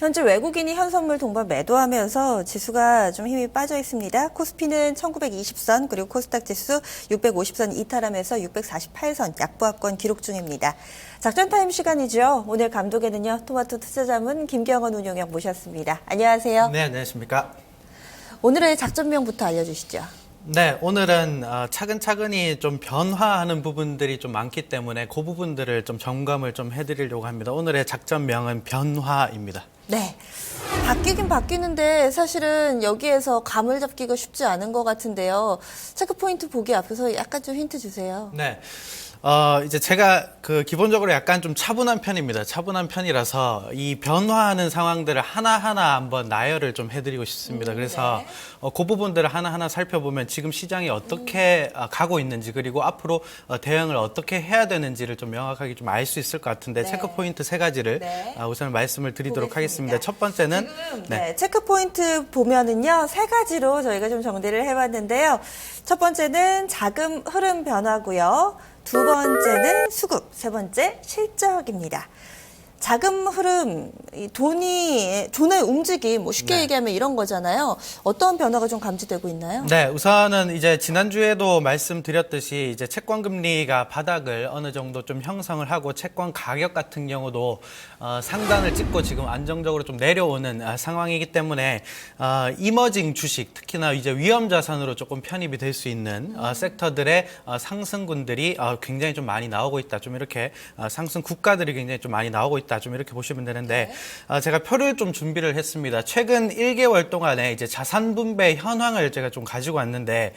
현재 외국인이 현선물 동반 매도하면서 지수가 좀 힘이 빠져 있습니다. 코스피는 1920선 그리고 코스닥 지수 650선 이탈하면서 648선 약보합권 기록 중입니다. 작전 타임 시간이죠. 오늘 감독에는요. 토마토 투자자문 김경원 운용형 모셨습니다. 안녕하세요. 네, 안녕하십니까. 오늘의 작전명부터 알려주시죠. 네, 오늘은 차근차근히 좀 변화하는 부분들이 좀 많기 때문에 그 부분들을 좀 점검을 좀 해드리려고 합니다. 오늘의 작전명은 변화입니다. 네. 바뀌긴 바뀌는데 사실은 여기에서 감을 잡기가 쉽지 않은 것 같은데요. 체크포인트 보기 앞에서 약간 좀 힌트 주세요. 네. 이제 제가 기본적으로 약간 좀 차분한 편입니다. 차분한 편이라서 이 변화하는 상황들을 하나하나 한번 나열을 좀 해드리고 싶습니다. 그래서 네. 그 부분들을 하나하나 살펴보면 지금 시장이 어떻게 가고 있는지 그리고 앞으로 대응을 어떻게 해야 되는지를 좀 명확하게 좀 알 수 있을 것 같은데 네. 체크포인트 세 가지를 네. 우선 말씀을 드리도록 보겠습니다. 하겠습니다. 첫 번째는 지금 체크포인트 보면은요, 세 가지로 저희가 좀 정리를 해봤는데요. 첫 번째는 자금 흐름 변화고요. 두 번째는 수급, 세 번째 실적입니다. 자금 흐름, 돈의 움직임, 쉽게 얘기하면 이런 거잖아요. 어떤 변화가 좀 감지되고 있나요? 네, 우선은 이제 지난주에도 말씀드렸듯이 이제 채권 금리가 바닥을 어느 정도 좀 형성을 하고 채권 가격 같은 경우도 상단을 찍고 지금 안정적으로 좀 내려오는 상황이기 때문에 이머징 주식, 특히나 이제 위험 자산으로 조금 편입이 될 수 있는 섹터들의 상승군들이 굉장히 좀 많이 나오고 있다. 좀 이렇게 상승 국가들이 굉장히 좀 많이 나오고 있다. 좀 이렇게 보시면 되는데 제가 표를 좀 준비를 했습니다. 최근 1개월 동안에 이제 자산 분배 현황을 제가 좀 가지고 왔는데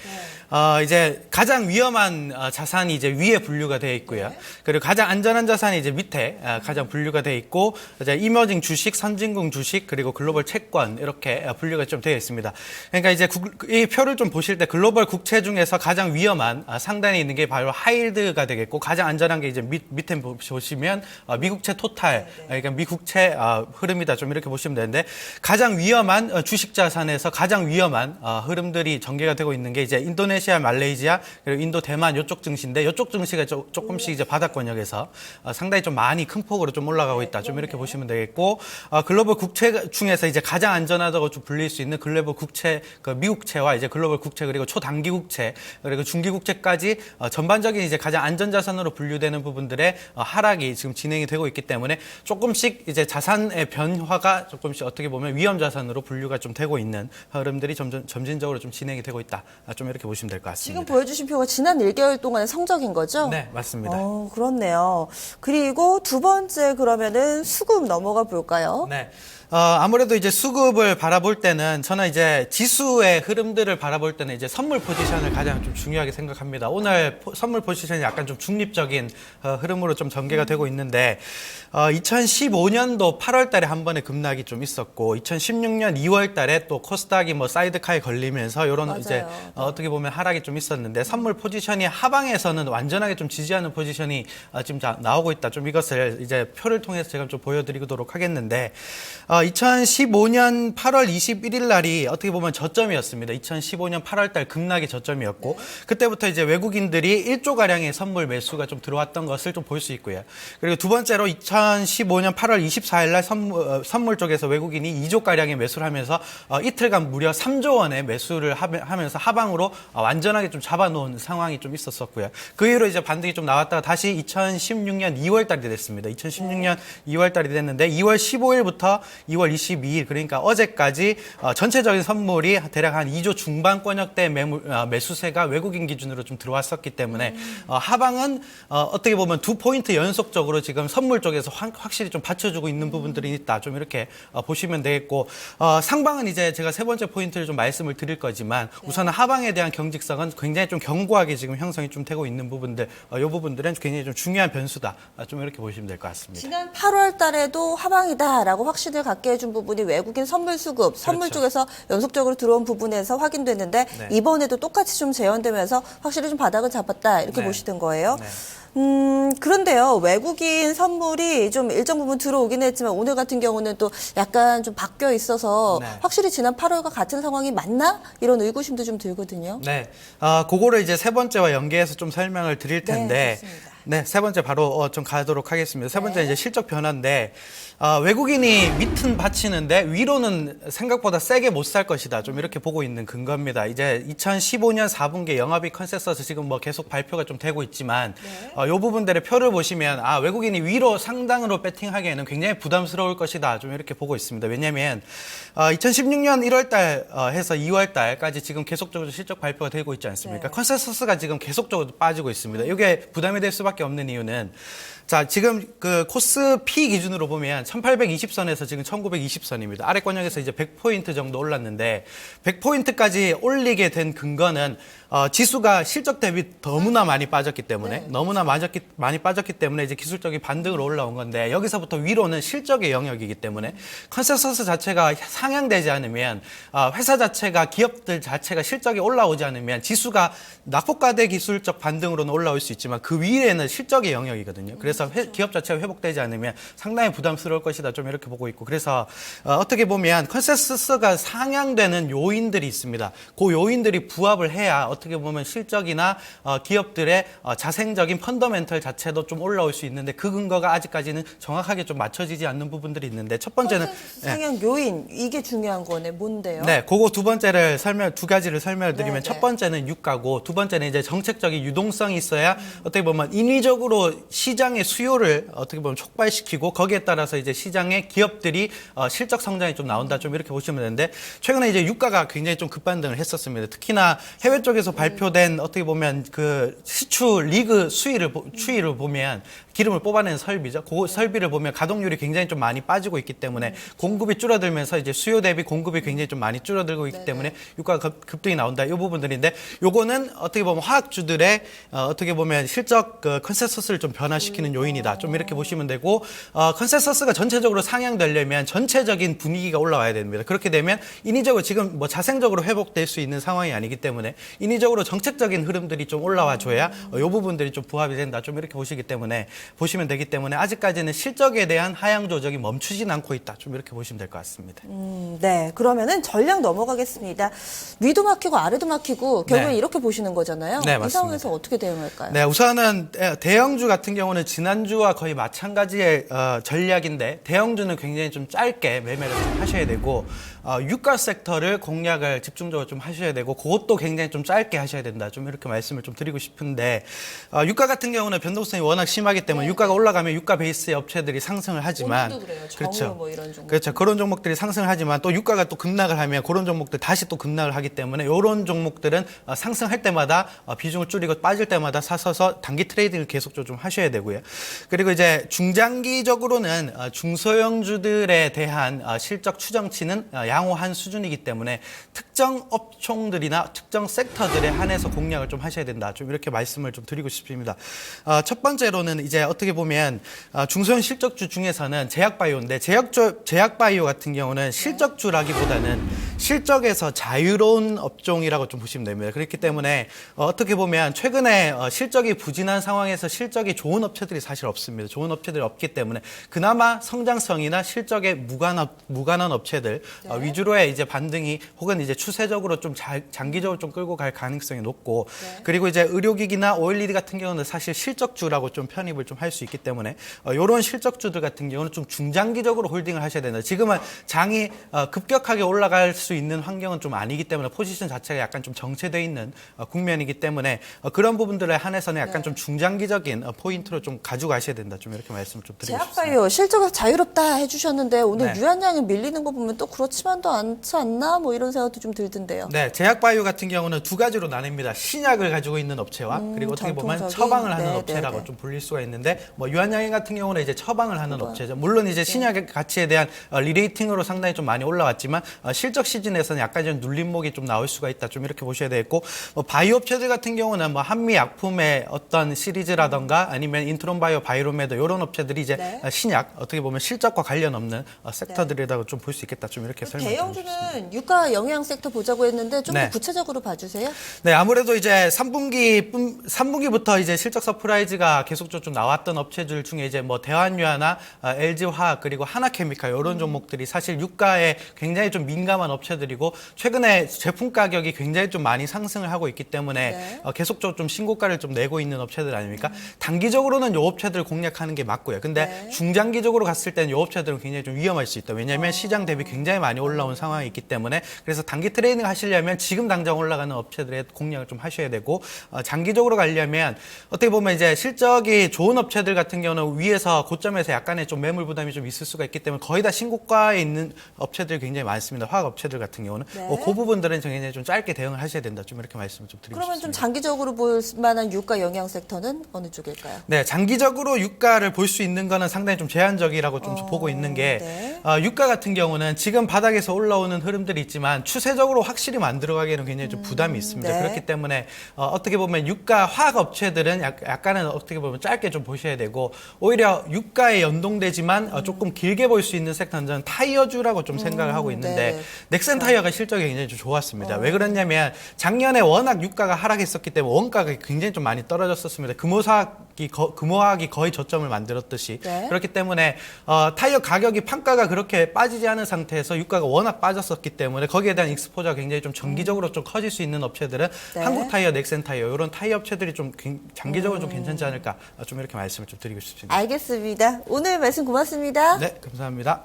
이제 가장 위험한 자산이 이제 위에 분류가 되어 있고요. 그리고 가장 안전한 자산이 이제 밑에 가장 분류가 되어 있고 이제 이머징 주식, 선진국 주식 그리고 글로벌 채권 이렇게 분류가 좀 되어 있습니다. 그러니까 이제 이 표를 좀 보실 때 글로벌 국채 중에서 가장 위험한 상단에 있는 게 바로 하이힐드가 되겠고 가장 안전한 게 이제 밑에 보시면 미국채 토탈 그러니까 미국채 흐름이다 좀 이렇게 보시면 되는데 가장 위험한 주식 자산에서 가장 위험한 흐름들이 전개가 되고 있는 게 이제 인도네시아, 말레이시아 그리고 인도, 대만 이쪽 증시인데 이쪽 증시가 조금씩 이제 바닥권역에서 상당히 좀 많이 큰 폭으로 좀 올라가고 있다 좀 이렇게 보시면 되겠고 글로벌 국채 중에서 이제 가장 안전하다고 좀 불릴 수 있는 글로벌 국채 미국채와 이제 글로벌 국채 그리고 초단기 국채 그리고 중기 국채까지 전반적인 이제 가장 안전 자산으로 분류되는 부분들의 하락이 지금 진행이 되고 있기 때문에 조금씩 이제 자산의 변화가 조금씩 어떻게 보면 위험 자산으로 분류가 좀 되고 있는 흐름들이 점진적으로 좀 진행이 되고 있다. 좀 이렇게 보시면 될 것 같습니다. 지금 보여주신 표가 지난 1개월 동안의 성적인 거죠? 네, 맞습니다. 그렇네요. 그리고 두 번째 그러면은 수급 넘어가 볼까요? 네. 아무래도 이제 수급을 바라볼 때는 저는 이제 지수의 흐름들을 바라볼 때는 이제 선물 포지션을 가장 좀 중요하게 생각합니다. 오늘 선물 포지션이 약간 좀 중립적인 흐름으로 좀 전개가 되고 있는데 2015년도 8월 달에 한 번의 급락이 좀 있었고 2016년 2월 달에 또 코스닥이 뭐 사이드카에 걸리면서 이런 맞아요. 이제 어떻게 보면 하락이 좀 있었는데 선물 포지션이 하방에서는 완전하게 좀 지지하는 포지션이 지금 나오고 있다. 좀 이것을 이제 표를 통해서 제가 좀 보여드리도록 하겠는데 2015년 8월 21일 날이 어떻게 보면 저점이었습니다. 2015년 8월 달 급락이 저점이었고 그때부터 이제 외국인들이 1조 가량의 선물 매수가 좀 들어왔던 것을 좀 볼 수 있고요. 그리고 두 번째로 2015년 8월 24일 날 선물 쪽에서 외국인이 2조 가량의 매수를 하면서 이틀간 무려 3조 원의 매수를 하면서 하방으로 완전하게 좀 잡아놓은 상황이 좀 있었었고요. 그 이후로 이제 반등이 좀 나왔다가 다시 2016년 2월 달이 됐습니다. 2016년 2월 달이 됐는데 2월 15일부터 2월 22일 그러니까 어제까지 전체적인 선물이 대략 한 2조 중반권역대 매수세가 외국인 기준으로 좀 들어왔었기 때문에 하방은 어떻게 보면 2포인트 연속적으로 지금 선물 쪽에서 확실히 좀 받쳐주고 있는 부분들이 있다. 좀 이렇게 보시면 되겠고 상방은 이제 제가 세 번째 포인트를 좀 말씀을 드릴 거지만 우선은 하방에 대한 경직성은 굉장히 좀 견고하게 지금 형성이 좀 되고 있는 부분들 이 부분들은 굉장히 좀 중요한 변수다. 좀 이렇게 보시면 될 것 같습니다. 지난 8월 달에도 하방이다라고 확신을 갖게 해준 부분이 외국인 선물 수급, 선물 그렇죠. 쪽에서 연속적으로 들어온 부분에서 확인됐는데 네. 이번에도 똑같이 좀 재현되면서 확실히 좀 바닥을 잡았다 이렇게 네. 보시던 거예요. 네. 그런데요, 외국인 선물이 좀 일정 부분 들어오긴 했지만 오늘 같은 경우는 또 약간 좀 바뀌어 있어서 네. 확실히 지난 8월과 같은 상황이 맞나? 이런 의구심도 좀 들거든요. 네. 그거를 이제 세 번째와 연계해서 좀 설명을 드릴 텐데 좋습니다. 네, 세 번째 바로 좀 가도록 하겠습니다. 세 번째 네. 이제 실적 변화인데 외국인이 밑은 받치는데 위로는 생각보다 세게 못 살 것이다. 좀 이렇게 보고 있는 근거입니다. 이제 2015년 4분기 영업이익 컨센서스 지금 뭐 계속 발표가 좀 되고 있지만 네. 요 부분들의 표를 보시면 외국인이 위로 상당으로 배팅하기에는 굉장히 부담스러울 것이다. 좀 이렇게 보고 있습니다. 왜냐하면 2016년 1월달 해서 2월달까지 지금 계속적으로 실적 발표가 되고 있지 않습니까? 네. 컨센서스가 지금 계속적으로 빠지고 있습니다. 이게 부담이 될 수밖에 없는 이유는 자, 지금 그 코스피 기준으로 보면 1820선에서 지금 1920선입니다. 아래 권역에서 이제 100포인트 정도 올랐는데 100포인트까지 올리게 된 근거는 지수가 실적 대비 너무나 많이 빠졌기 때문에 네. 너무나 많이 빠졌기 때문에 이제 기술적인 반등으로 올라온 건데 여기서부터 위로는 실적의 영역이기 때문에 컨센서스 자체가 상향되지 않으면 회사 자체가 기업들 자체가 실적이 올라오지 않으면 지수가 낙폭과대 기술적 반등으로는 올라올 수 있지만 그 위에는 실적의 영역이거든요. 그래서 기업 자체가 회복되지 않으면 상당히 부담스러울 것이다. 좀 이렇게 보고 있고 그래서 어떻게 보면 컨센서스가 상향되는 요인들이 있습니다. 그 요인들이 부합을 해야 어떻게 보면 실적이나 기업들의 자생적인 펀더멘털 자체도 좀 올라올 수 있는데 그 근거가 아직까지는 정확하게 좀 맞춰지지 않는 부분들이 있는데 첫 번째는 상향 요인 이게 중요한 거네. 뭔데요? 네, 그거 두 가지를 설명을 드리면 네, 첫 네. 번째는 유가고 두 번째는 이제 정책적인 유동성이 있어야 어떻게 보면 인위적으로 시장의 수요를 어떻게 보면 촉발시키고 거기에 따라서 이제 시장의 기업들이 실적 성장이 좀 나온다 좀 이렇게 보시면 되는데 최근에 이제 유가가 굉장히 좀 급반등을 했었습니다. 특히나 해외 쪽에서 발표된 어떻게 보면 그 시추 리그 추이를 보면 기름을 뽑아내는 설비죠. 그 설비를 보면 가동률이 굉장히 좀 많이 빠지고 있기 때문에 공급이 줄어들면서 이제 수요 대비 공급이 굉장히 좀 많이 줄어들고 있기 때문에 유가가 급등이 나온다. 이 부분들인데 요거는 어떻게 보면 화학주들의 어떻게 보면 실적 그 컨센서스를 좀 변화시키는 요인이다. 좀 이렇게 보시면 되고 컨센서스가 전체적으로 상향되려면 전체적인 분위기가 올라와야 됩니다. 그렇게 되면 인위적으로 지금 뭐 자생적으로 회복될 수 있는 상황이 아니기 때문에 인위적으로 정책적인 흐름들이 좀 올라와 줘야 이 부분들이 좀 부합이 된다. 좀 이렇게 보시면 되기 때문에 아직까지는 실적에 대한 하향 조정이 멈추진 않고 있다. 좀 이렇게 보시면 될 것 같습니다. 네, 그러면은 전략 넘어가겠습니다. 위도 막히고 아래도 막히고 결국엔 네. 이렇게 보시는 거잖아요. 네, 이 맞습니다. 상황에서 어떻게 대응할까요? 네, 우선은 대형주 같은 경우는 지난주와 거의 마찬가지의 전략인데 대형주는 굉장히 좀 짧게 매매를 좀 하셔야 되고 유가 섹터를 공략을 집중적으로 좀 하셔야 되고 그것도 굉장히 좀 짧게 하셔야 된다. 좀 이렇게 말씀을 좀 드리고 싶은데 유가 같은 경우는 변동성이 워낙 심하기 때문에 유가가 올라가면 유가 베이스의 업체들이 상승을 하지만 오늘도 그래요. 정유 그렇죠. 뭐 이런 종목. 그렇죠. 그런 종목들이 상승을 하지만 또 유가가 또 급락을 하면 그런 종목들 다시 또 급락을 하기 때문에 이런 종목들은 상승할 때마다 비중을 줄이고 빠질 때마다 사서서 단기 트레이딩을 계속적으로 좀 하셔야 되고요. 그리고 이제 중장기적으로는 중소형주들에 대한 실적 추정치는 양호한 수준이기 때문에 특정 업종들이나 특정 섹터들에 한해서 공략을 좀 하셔야 된다. 좀 이렇게 말씀을 좀 드리고 싶습니다. 첫 번째로는 이제 어떻게 보면 중소형 실적주 중에서는 제약바이오인데 제약바이오 같은 경우는 실적주라기보다는 실적에서 자유로운 업종이라고 좀 보시면 됩니다. 그렇기 때문에 어떻게 보면 최근에 실적이 부진한 상황에서 실적이 좋은 업체들이 사실 없습니다. 좋은 업체들이 없기 때문에 그나마 성장성이나 실적에 무관한 업체들 위주로의 이제 반등이 혹은 이제 추세적으로 좀 장기적으로 좀 끌고 갈 가능성이 높고 그리고 이제 의료기기나 OLED 같은 경우는 사실 실적주라고 좀 편입을 좀 할 수 있기 때문에 이런 실적주들 같은 경우는 좀 중장기적으로 홀딩을 하셔야 된다. 지금은 장이 급격하게 올라갈 수 있는 환경은 좀 아니기 때문에 포지션 자체가 약간 좀 정체되어 있는 국면이기 때문에 그런 부분들에 한해서는 약간 좀 중장기적인 포인트로 좀 가져가셔야 된다. 좀 이렇게 말씀을 좀 드리고 싶습니다. 제약바이오 실적에서 자유롭다 해주셨는데 오늘 네. 유한양이 밀리는 거 보면 또 그렇지만도 않지 않나 뭐 이런 생각도 좀 들던데요. 네, 제약바이오 같은 경우는 두 가지로 나뉩니다. 신약을 가지고 있는 업체와 그리고 어떻게 보면 전통적인? 처방을 하는 네, 업체라고 네, 네. 좀 불릴 수가 있는데 뭐 유한양행 같은 경우는 이제 처방을 하는 업체죠. 물론 이제 신약의 가치에 대한 리레이팅으로 상당히 좀 많이 올라왔지만 실적 시즌에서는 약간 좀 눌림목이 좀 나올 수가 있다. 좀 이렇게 보셔야 되겠고 뭐 바이오 업체들 같은 경우는 뭐 한미약품의 어떤 시리즈라던가 아니면 인트론바이오 바이로메드 이런 업체들이 이제 네. 신약 어떻게 보면 실적과 관련 없는 섹터들이라고 좀 볼 수 있겠다. 좀 이렇게 설명드리고 싶습니다. 대형주는 유가 영향 섹터 보자고 했는데 좀 더 네. 구체적으로 봐주세요. 네, 아무래도 이제 3분기부터 이제 실적 서프라이즈가 계속적으로 좀 나왔던 업체들 중에 이제 뭐 대환유화나 LG화학 그리고 하나케미칼 이런 종목들이 사실 유가에 굉장히 좀 민감한 업체 업체들이고 최근에 제품 가격이 굉장히 좀 많이 상승을 하고 있기 때문에 네. 계속적으로 좀 신고가를 좀 내고 있는 업체들 아닙니까? 단기적으로는 이 업체들을 공략하는 게 맞고요. 근데 네. 중장기적으로 갔을 때는 이 업체들은 굉장히 좀 위험할 수 있다. 왜냐하면 시장 대비 굉장히 많이 올라온 상황이 있기 때문에 그래서 단기 트레이딩 하시려면 지금 당장 올라가는 업체들의 공략을 좀 하셔야 되고 장기적으로 가려면 어떻게 보면 이제 실적이 좋은 업체들 같은 경우는 위에서 고점에서 약간의 좀 매물 부담이 좀 있을 수가 있기 때문에 거의 다 신고가에 있는 업체들이 굉장히 많습니다. 화학 업체들 같은 경우는 네. 그 부분들은 굉장히 좀 짧게 대응을 하셔야 된다. 좀 이렇게 말씀을 좀 드리고 그러면 좀 싶습니다. 장기적으로 볼 만한 유가 영향 섹터는 어느 쪽일까요? 네, 장기적으로 유가를 볼 수 있는 거는 상당히 좀 제한적이라고 좀 보고 있는 게 네. 유가 같은 경우는 지금 바닥에서 올라오는 흐름들이 있지만 추세적으로 확실히 만들어가기에는 굉장히 좀 부담이 있습니다. 네. 그렇기 때문에 어떻게 보면 유가 화학 업체들은 약간은 어떻게 보면 짧게 좀 보셔야 되고 오히려 유가에 연동되지만 조금 길게 볼 수 있는 섹터는 저는 타이어주라고 좀 생각을 하고 있는데 네. 넥센 타이어가 실적이 굉장히 좀 좋았습니다. 왜 그러냐면 작년에 워낙 유가가 하락했었기 때문에 원가가 굉장히 좀 많이 떨어졌었습니다. 금호화학이 거의 저점을 만들었듯이 네. 그렇기 때문에 타이어 가격이 판가가 그렇게 빠지지 않은 상태에서 유가가 워낙 빠졌었기 때문에 거기에 대한 익스포저가 굉장히 좀 정기적으로 좀 커질 수 있는 업체들은 네. 한국 타이어, 넥센 타이어 이런 타이어 업체들이 좀 장기적으로 좀 괜찮지 않을까 좀 이렇게 말씀을 좀 드리고 싶습니다. 알겠습니다. 오늘 말씀 고맙습니다. 네, 감사합니다.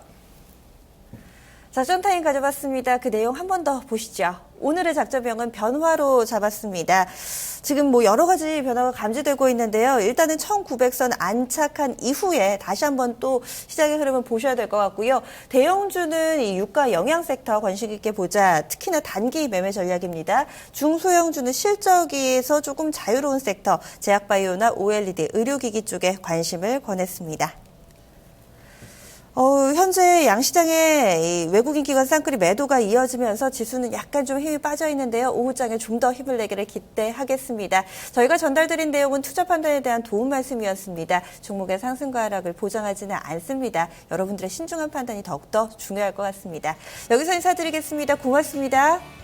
자, 쇼타임 가져봤습니다. 그 내용 한 번 더 보시죠. 오늘의 작전명은 변화로 잡았습니다. 지금 뭐 여러 가지 변화가 감지되고 있는데요. 일단은 1900선 안착한 이후에 다시 한번 또 시장의 흐름을 보셔야 될 것 같고요. 대형주는 이 유가 영양 섹터 관심 있게 보자. 특히나 단기 매매 전략입니다. 중소형주는 실적에서 조금 자유로운 섹터, 제약바이오나 OLED, 의료기기 쪽에 관심을 권했습니다. 현재 양시장에 외국인 기관 쌍끌이 매도가 이어지면서 지수는 약간 좀 힘이 빠져 있는데요. 오후장에 좀 더 힘을 내기를 기대하겠습니다. 저희가 전달드린 내용은 투자 판단에 대한 도움 말씀이었습니다. 종목의 상승과 하락을 보장하지는 않습니다. 여러분들의 신중한 판단이 더욱더 중요할 것 같습니다. 여기서 인사드리겠습니다. 고맙습니다.